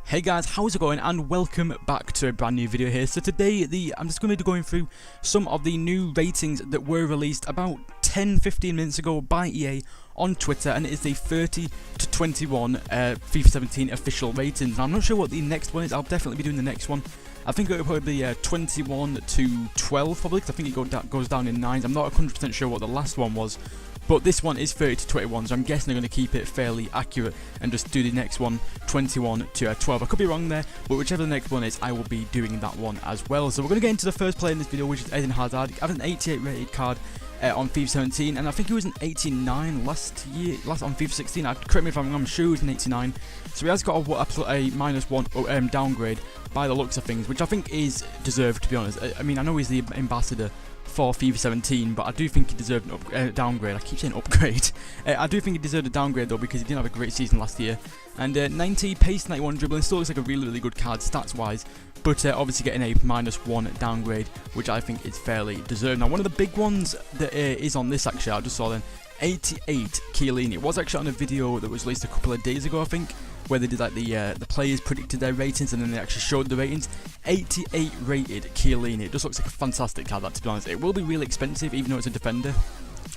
Hey guys, how's it going, and welcome back to a brand new video here. So today I'm just going to be going through some of the new ratings that were released about 10-15 minutes ago by EA on Twitter, and it is the 30 to 21 FIFA 17 official ratings. Now, I'm not sure what the next one is. I'll definitely be doing the next one. I think it will probably be 21 to 12 probably, because I think it goes down in 9s. I'm not 100% sure what the last one was. But this one is 30 to 21, so I'm guessing they're going to keep it fairly accurate and just do the next one 21 to 12. I could be wrong there, but whichever the next one is, I will be doing that one as well. So we're going to get into the first player in this video, which is Eden Hazard. I have an 88 rated card on FIFA 17, and I think he was an 89 last on FIFA 16. Correct me if I'm wrong, I'm sure he was an 89. So he has got a -1 downgrade by the looks of things, which I think is deserved, to be honest. I mean, I know he's the ambassador for FIFA 17, but I do think he deserved a downgrade. I keep saying upgrade. I do think he deserved a downgrade though, because he didn't have a great season last year. And 90 pace, 91 dribbling, still looks like a really good card stats wise, but obviously getting a -1 downgrade, which I think is fairly deserved. Now, one of the big ones that is on this, actually, I just saw then, 88 CHIELLINI. It was actually on a video that was released a couple of days ago, I think, where they did like the players predicted their ratings, and then they actually showed the ratings. 88 rated CHIELLINI. It just looks like a fantastic card, that, to be honest. It will be really expensive, even though it's a defender.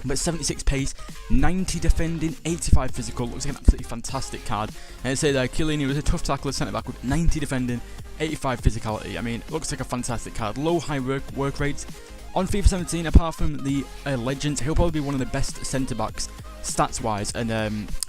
But 76 pace, 90 defending, 85 physical. Looks like an absolutely fantastic card. And it said CHIELLINI was a tough tackler centre back with 90 defending, 85 physicality. I mean, it looks like a fantastic card. Low high work rates. On FIFA 17, apart from the legends, he'll probably be one of the best centre backs stats wise and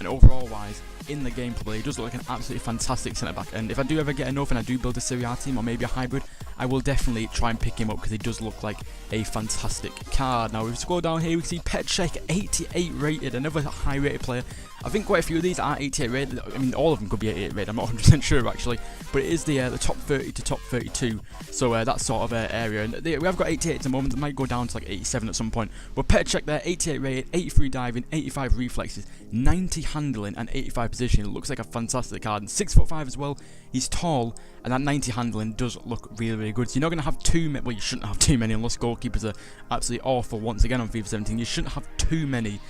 overall wise in the game. Probably. He does look like an absolutely fantastic centre back, and if I do ever get enough and I do build a Serie A team or maybe a hybrid, I will definitely try and pick him up, because he does look like a fantastic card. Now, if we scroll down here, we can see Petchek, 88 rated, another high rated player. I think quite a few of these are 88 rated. I mean, all of them could be 88 rated, I'm not 100% sure actually, but it is the top 30 to top 32, so that sort of area. And we have got 88 at the moment. It might go down to like 87 at some point, but Petchek there, 88 rated, 83 diving, 85 reflexes, 90 handling, and 85 positioning. It looks like a fantastic card, and 6'5" as well. He's tall, and that 90 handling does look really good. So you're not going to have too many, well, you shouldn't have too many, unless goalkeepers are absolutely awful once again on FIFA 17. You shouldn't have too many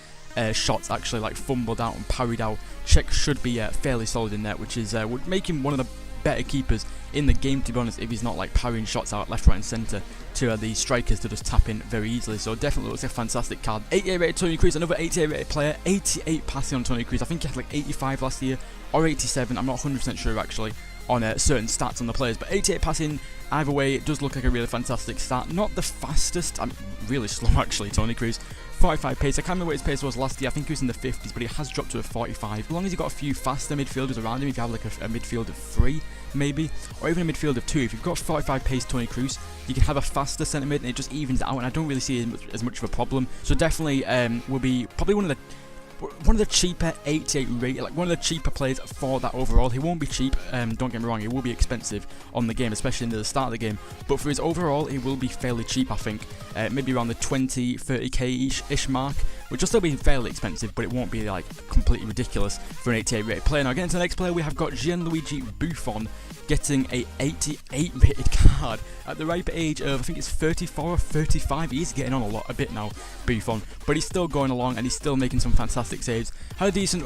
shots actually like fumbled out and parried out. Czech should be fairly solid in there, which is would make him one of the better keepers in the game, to be honest, if he's not like parrying shots out left, right and centre to the strikers to just tap in very easily. So definitely looks like a fantastic card. 88 rated Toni Kroos, another 88 rated player, 88 passing on Toni Kroos. I think he had like 85 last year or 87, I'm not 100% sure actually on certain stats on the players, but 88 passing, either way, it does look like a really fantastic stat. Not the fastest, I'm really slow actually, Toni Kroos. 45 pace, I can't remember what his pace was last year. I think he was in the 50s, but he has dropped to a 45. As long as you've got a few faster midfielders around him, if you have like a midfield of 3 maybe, or even a midfield of 2, if you've got 45 pace Toni Kroos, you can have a faster centre mid and it just evens out, and I don't really see as much of a problem. So definitely will be probably one of the cheaper 88 rated, like one of the cheaper players for that overall. He won't be cheap, don't get me wrong, he will be expensive on the game, especially near the start of the game, but for his overall, he will be fairly cheap, I think, maybe around the 20-30k ish mark, which will still be fairly expensive, but it won't be like completely ridiculous for an 88 rated player. Now, getting to the next player, we have got Gianluigi Buffon, getting a 88 rated card at the ripe age of, I think it's 34 or 35. He's getting on a bit now, Buffon, but he's still going along and he's still making some fantastic saves. Had a decent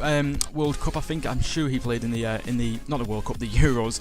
World Cup, I think. I'm sure he played in the not the World Cup, the Euros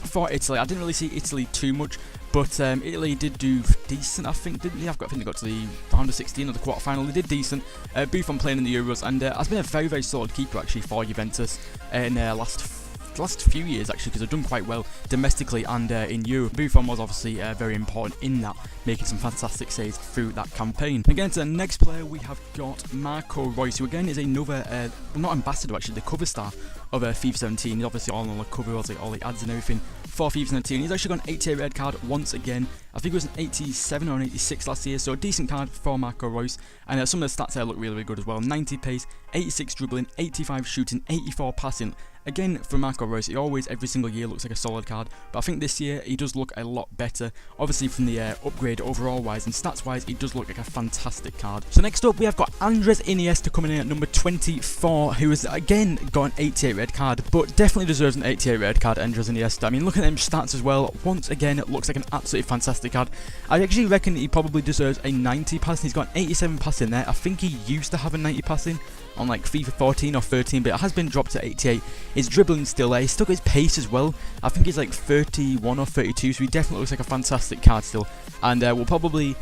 for Italy. I didn't really see Italy too much, but Italy did do decent, I think, didn't they? I think they got to the round of 16 or the quarterfinal. They did decent. Buffon playing in the Euros, and has been a very solid keeper actually for Juventus in last few years actually, because they've done quite well domestically and in Europe. Buffon was obviously very important in that, making some fantastic saves through that campaign. Again, to the next player, we have got Marco Reus, who again is another, not ambassador actually, the cover star of FIFA 17. He's obviously all on the cover, all the ads and everything for FIFA 17. He's actually got an 88 red card once again. I think it was an 87 or an 86 last year, so a decent card for Marco Reus. And some of the stats there look really good as well. 90 pace, 86 dribbling, 85 shooting, 84 passing. Again, for Marco Reus, he always, every single year, looks like a solid card, but I think this year he does look a lot better. Obviously, from the upgrade overall wise and stats wise, he does look like a fantastic card. So next up, we have got Andres Iniesta coming in at number 24, who has again got an 88 red card, but definitely deserves an 88 red card. Andres Iniesta. I mean, looking at him stats as well, once again, it looks like an absolutely fantastic card. I actually reckon he probably deserves a 90 passing. He's got an 87 passing there. I think he used to have a 90 passing, on like FIFA 14 or 13, but it has been dropped to 88. His dribbling still there. He's still got his pace as well. I think he's like 31 or 32, so he definitely looks like a fantastic card still. And will probably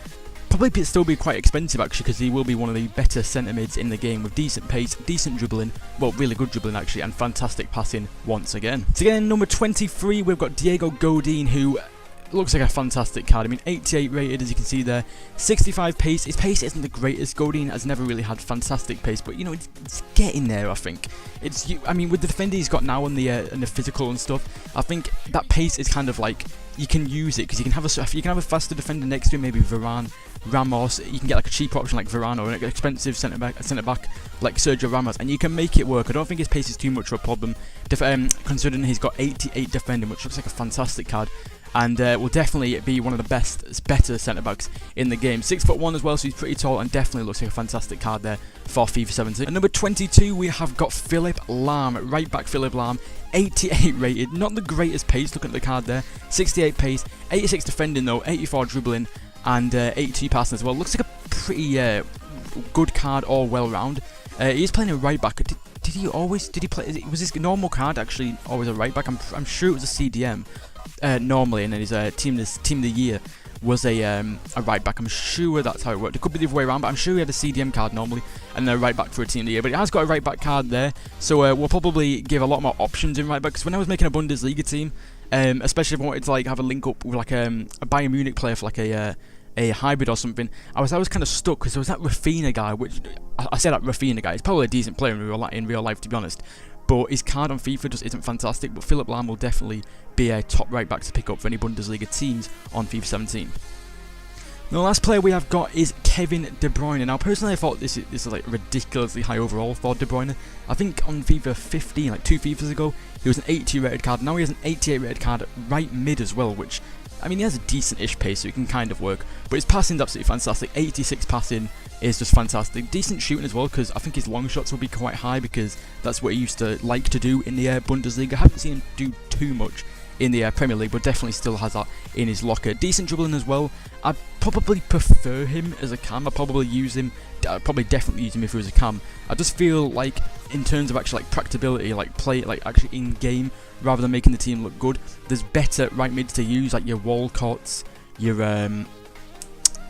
still be quite expensive actually, because he will be one of the better centre mids in the game with decent pace, decent dribbling, well, really good dribbling actually, and fantastic passing once again. So again, number 23, we've got Diego Godin, who looks like a fantastic card. I mean, 88 rated, as you can see there, 65 pace. His pace isn't the greatest. Godin has never really had fantastic pace, but you know, it's getting there. I think I mean, with the defender he's got now and the physical and stuff, I think that pace is kind of like, you can use it because you can have a faster defender next to him, maybe Varane, Ramos. You can get like a cheaper option like Varane, or an expensive centre back like Sergio Ramos, and you can make it work. I don't think his pace is too much of a problem, considering he's got 88 defending, which looks like a fantastic card. And will definitely be one of the better centre-backs in the game. 6'1" as well, so he's pretty tall and definitely looks like a fantastic card there for FIFA 17. At number 22, we have got Philipp Lahm, right back Philipp Lahm, 88 rated, not the greatest pace, looking at the card there, 68 pace, 86 defending though, 84 dribbling, and 82 passing as well. Looks like a pretty good card all well round. He's playing a right back. Did he play, was his normal card actually always a right back? I'm sure it was a CDM. Normally, and then his team of the year was a right back. I'm sure that's how it worked. It could be the other way around, but I'm sure he had a CDM card normally and then a right back for a team of the year. But it has got a right back card there, so we'll probably give a lot more options in right back. Because when I was making a Bundesliga team, especially if I wanted to like have a link up with like a Bayern Munich player for like a hybrid or something, I was kind of stuck because there was that Rafinha guy, which I said that Rafinha guy. He's probably a decent player in real life, to be honest. But his card on FIFA just isn't fantastic. But Philipp Lahm will definitely be a top right back to pick up for any Bundesliga teams on FIFA 17. The last player we have got is Kevin De Bruyne. Now, personally, I thought this is like ridiculously high overall for De Bruyne. I think on FIFA 15, like 2 FIFAs ago, he was an 82 rated card. Now he has an 88 rated card at right mid as well, which, I mean, he has a decent-ish pace, so he can kind of work. But his passing's absolutely fantastic. 86 passing is just fantastic. Decent shooting as well, because I think his long shots will be quite high, because that's what he used to like to do in the Bundesliga. I haven't seen him do too much in the Premier League, but definitely still has that in his locker. Decent dribbling as well. I'd probably prefer him as a cam. I'd probably definitely use him if he was a cam. I just feel like, in terms of actually like practicability, like play, like actually in game, rather than making the team look good, there's better right mids to use, like your Walcotts, your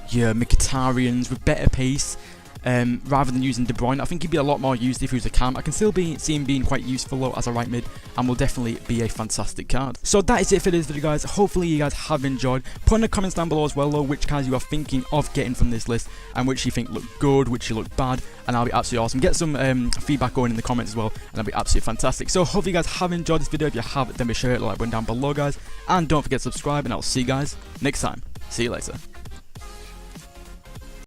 Mkhitaryan's with better pace. Rather than using De Bruyne, I think he'd be a lot more used if he was a cam. I can still see him being quite useful though as a right mid, and will definitely be a fantastic card. So that is it for this video, guys. Hopefully you guys have enjoyed. Put in the comments down below as well though which cards you are thinking of getting from this list, and which you think look good, which you look bad, and that'll be absolutely awesome. Get some feedback going in the comments as well, and that'll be absolutely fantastic. So hopefully you guys have enjoyed this video. If you have, then be sure to hit the like button down below, guys, and don't forget to subscribe, and I'll see you guys next time. See you later.